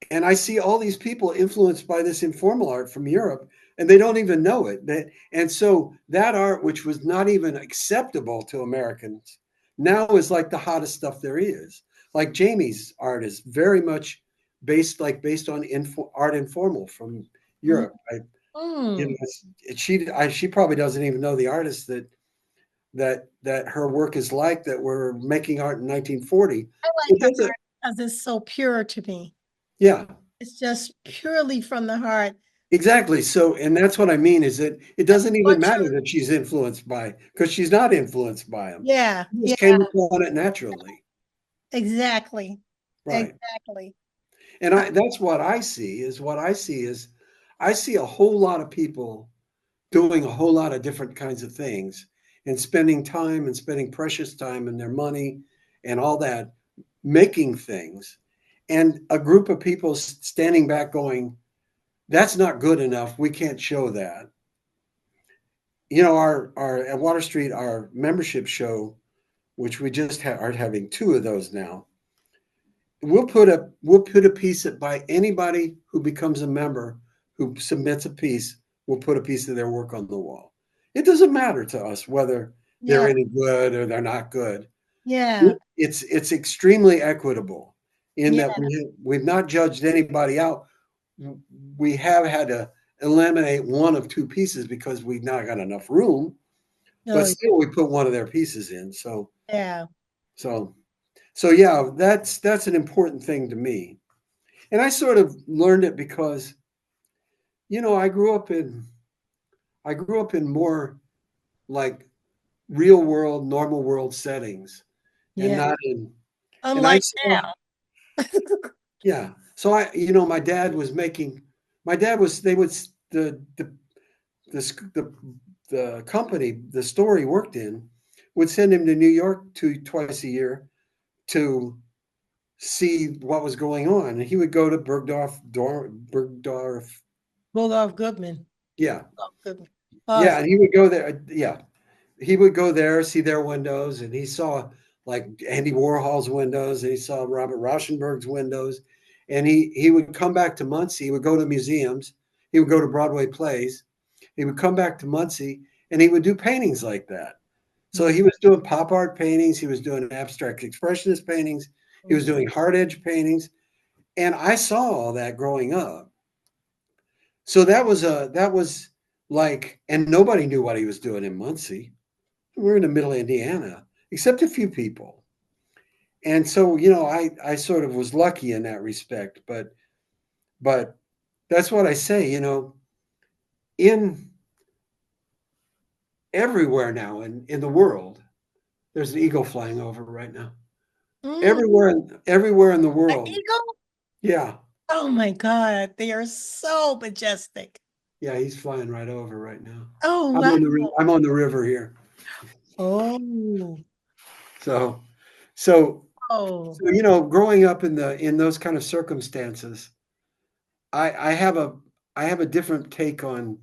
and I see all these people influenced by this informal art from Europe, and they don't even know it. And so that art, which was not even acceptable to Americans, now is like the hottest stuff there is. Like Jamie's art is very much based on art informal from mm, Europe. mm. She probably doesn't even know the artist that her work is like, that were making art in 1940. I So like her there's a art because it's so pure to me. yeah. It's just purely from the heart. Exactly. So, and that's what I mean is that it doesn't even What matter you that she's influenced by, because she's not influenced by him. Yeah, She yeah, just came upon it naturally. exactly. Right. Exactly. And Uh, that's what I see is I see a whole lot of people doing a whole lot of different kinds of things and spending time and spending precious time and their money and all that making things. And a group of people standing back going, that's not good enough. We can't show that. Our at Water Street, our membership show, which we just are having two of those now. We'll put a piece by anybody who becomes a member who submits a piece. We'll put a piece of their work on the wall. It doesn't matter to us whether they're yeah, any good or they're not good. yeah, It's extremely equitable in yeah. that we've not judged anybody out. We have had to eliminate one of two pieces because we've not got enough room, but Oh, still we put one of their pieces in. yeah, So so yeah, that's an important thing to me. And I sort of learned it because I grew up in more like real world, normal world settings, and yeah. not in and I Unlike saw now. yeah. So my dad was making my dad was they would the the company the store he worked in would send him to New York twice a year to see what was going on. And he would go to Bergdorf. Bulldog Goodman. Yeah. Oh, Goodman. Yeah. Awesome. And he would go there. Yeah. He would go there, see their windows, and he saw like Andy Warhol's windows, and he saw Robert Rauschenberg's windows. And he would come back to Muncie. He would go to museums. He would go to Broadway plays. He would come back to Muncie and he would do paintings like that. So Mm, he was doing pop art paintings. He was doing abstract expressionist paintings. He was mm, doing hard edge paintings. And I saw all that growing up. So that was like, and nobody knew what he was doing in Muncie. We're in the middle of Indiana, except a few people. And so, I sort of was lucky in that respect, but that's what I say, in everywhere now in the world, there's an eagle flying over right now. Mm, Everywhere in the an world. eagle? Yeah. Oh my God, they are so majestic. Yeah, he's flying right over right now. Oh wow. I'm on the river here. Oh, So so oh, growing up in those kind of circumstances, I have a different take on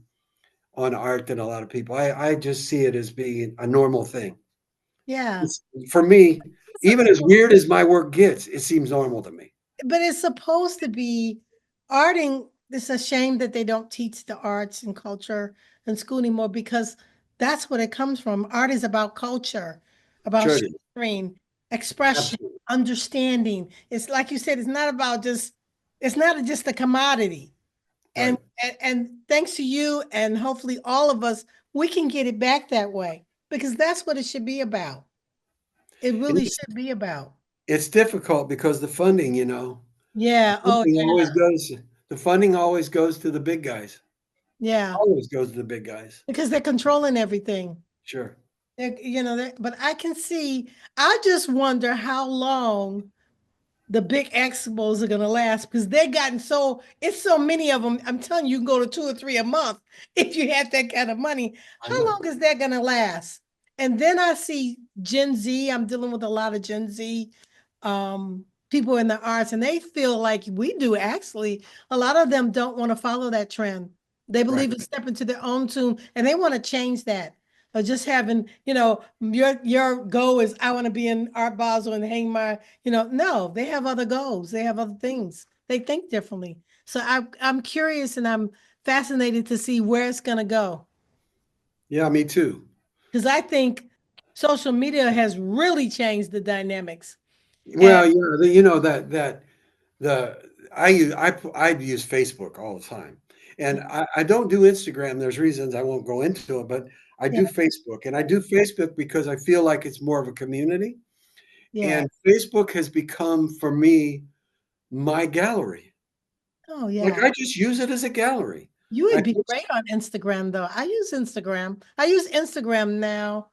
art than a lot of people. I just see it as being a normal thing. yeah. It's, for me, It's even as supposed weird as my work gets, it seems normal to me. but it's supposed to be arting. It's a shame that they don't teach the arts and culture in school anymore because that's what it comes from. Art is about culture, about Sure it is. sharing, expression, Absolutely. understanding. It's like you said, it's not about just, it's not just a commodity. And, Right. and thanks to you and hopefully all of us, we can get it back that way because that's what it should be about. It And really should be about. it's difficult because the funding, Yeah. Oh, funding yeah. always goes the funding always goes to the big guys. Yeah. Always goes to the big guys. Because they're controlling everything. Sure. But I can see, I just wonder how long the big expos are going to last because they've gotten so, it's so many of them. I'm telling you, you can go to two or three a month if you have that kind of money. I How know. long is that going to last? And then I see Gen Z, I'm dealing with a lot of Gen Z people in the arts, and they feel like we do actually. A lot of them don't want to follow that trend. They Right. believe in stepping to their own tune and they want to change that. Or just having, your goal is I want to be in Art Basel and hang my, no, they have other goals. They have other things. They think differently. So I'm curious and I'm fascinated to see where it's going to go. Yeah, me too. Because I think social media has really changed the dynamics. And Well, that the I use Facebook all the time, and I don't do Instagram. There's reasons I won't go into it, but I yeah, do Facebook, and I do Facebook because I feel like it's more of a community. yeah. And Facebook has become for me my gallery. Oh, Like yeah. I just use it as a gallery. You I would be post, great on Instagram, though. I use Instagram. I use Instagram now.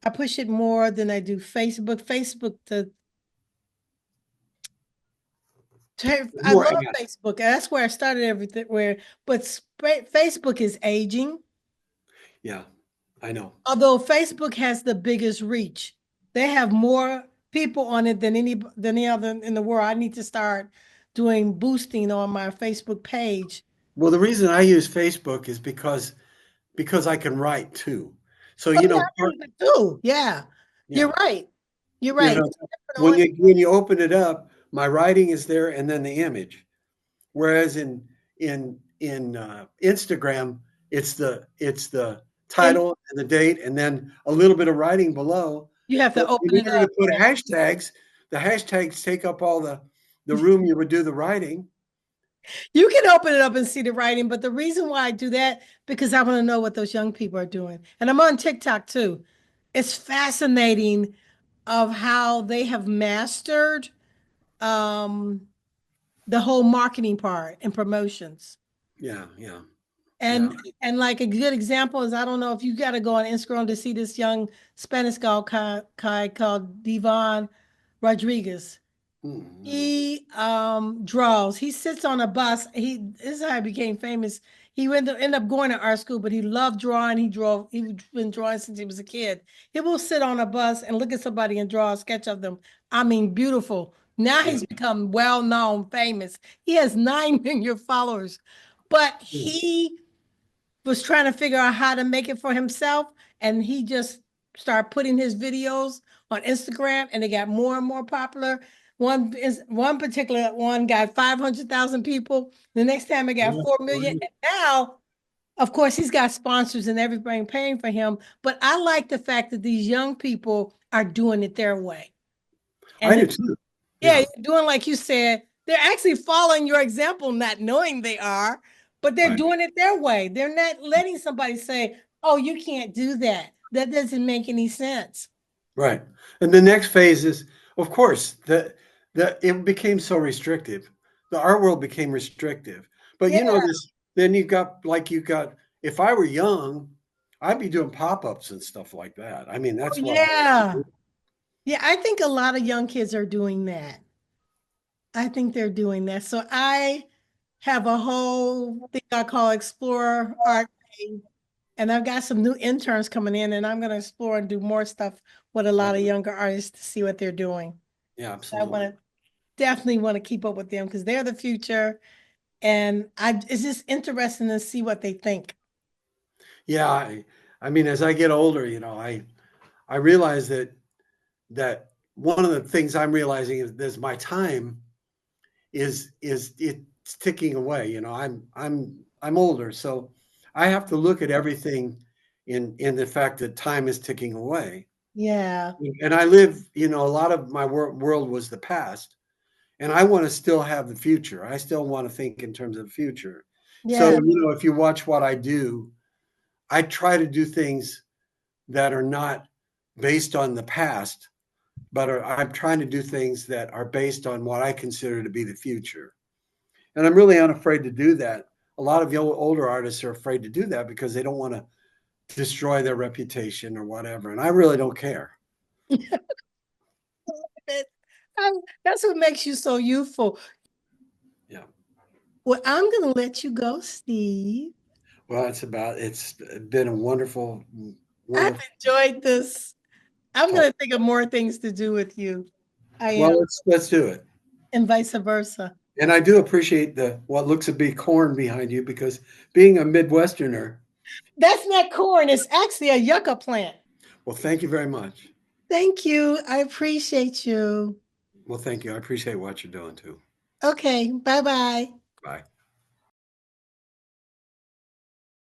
I push it more than I do Facebook. I more love ads. Facebook. That's where I started everything. But Facebook is aging. Yeah, I know. Although Facebook has the biggest reach, they have more people on it than any other in the world. I need to start doing boosting on my Facebook page. Well, the reason I use Facebook is because I can write too. So Oh yeah, I use it too. Yeah, yeah, you're right. You're you right. know, It's a different when audience. you open it up, my writing is there and then the image. Whereas in Instagram, it's the And title and the date and then a little bit of writing below. you have to But when open you it go to up. put Yeah. hashtags, the hashtags take up all the room you would do the writing. You can open it up and see the writing, but the reason why I do that because I want to know what those young people are doing. And I'm on TikTok too. It's fascinating of how they have mastered um the whole marketing part and promotions. Yeah, yeah, yeah. And like a good example is I don't know if you got to go on Instagram to see this young Spanish guy called Devon Rodriguez. Mm, He draws. He sits on a bus. This is how he became famous. He went to end up going to art school, but he loved drawing. He's been drawing since he was a kid. He will sit on a bus and look at somebody and draw a sketch of them. I mean, beautiful. Now yeah, he's become well known, famous. He has 9 million followers, but yeah, he was trying to figure out how to make it for himself. And he just started putting his videos on Instagram and they got more and more popular. One particular one got 500,000 people. The next time it got yeah. 4 million. And now, of course, he's got sponsors and everything paying for him. But I like the fact that these young people are doing it their way. I And do too. yeah, Yeah, doing like you said, they're actually following your example, not knowing they are, but they're Right. doing it their way. They're not letting somebody say, "Oh, you can't do that." That doesn't make any sense. Right. And the next phase is, of course, the it became so restrictive. The art world became restrictive. But Yeah. you know this, then you got if I were young, I'd be doing pop-ups and stuff like that. I mean, Oh, that's what I yeah. Yeah, I think a lot of young kids are doing that. I think they're doing that. So I have a whole thing I call Explore Art Day, and I've got some new interns coming in, and I'm going to explore and do more stuff with a lot right. of younger artists to see what they're doing. Yeah, I absolutely. want to definitely want to keep up with them because they're the future, and it's just interesting to see what they think. Yeah, I mean, as I get older, I realize that one of the things I'm realizing is my time is it's ticking away. I'm older, so I have to look at everything in the fact that time is ticking away. Yeah, And I live, a lot of my world was the past, and I want to still have the future. I still want to think in terms of the future. So, yeah, if you watch what I do, I try to do things that are not based on the past, but I'm trying to do things that are based on what I consider to be the future. And I'm really unafraid to do that. A lot of the older artists are afraid to do that because they don't want to destroy their reputation or whatever. And I really don't care. that's what makes you so youthful. Yeah. Well, I'm going to let you go, Steve. Well, it's been a wonderful, I've wonderful. enjoyed this. I'm Talk. going to think of more things to do with you. I Well, am, let's do it. and vice versa. And I do appreciate the what looks to be corn behind you because being a Midwesterner. That's not corn. It's actually a yucca plant. Well, thank you very much. Thank you. I appreciate you. Well, thank you. I appreciate what you're doing too. Okay. Bye bye. Bye.